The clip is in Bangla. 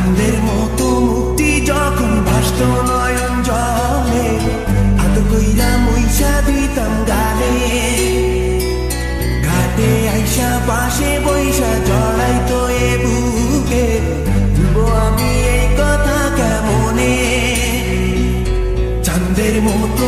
চাঁদের মতো মুক্তি যখন ভাসত নয়ন জলে, আদর কইরা মইসা দিতাম গালে। ঘাটে আইসা পাশে বইসা জড়াইতো এ বুকে, ভুলবো আমি এই কথা কেমনে। চাঁদের মতো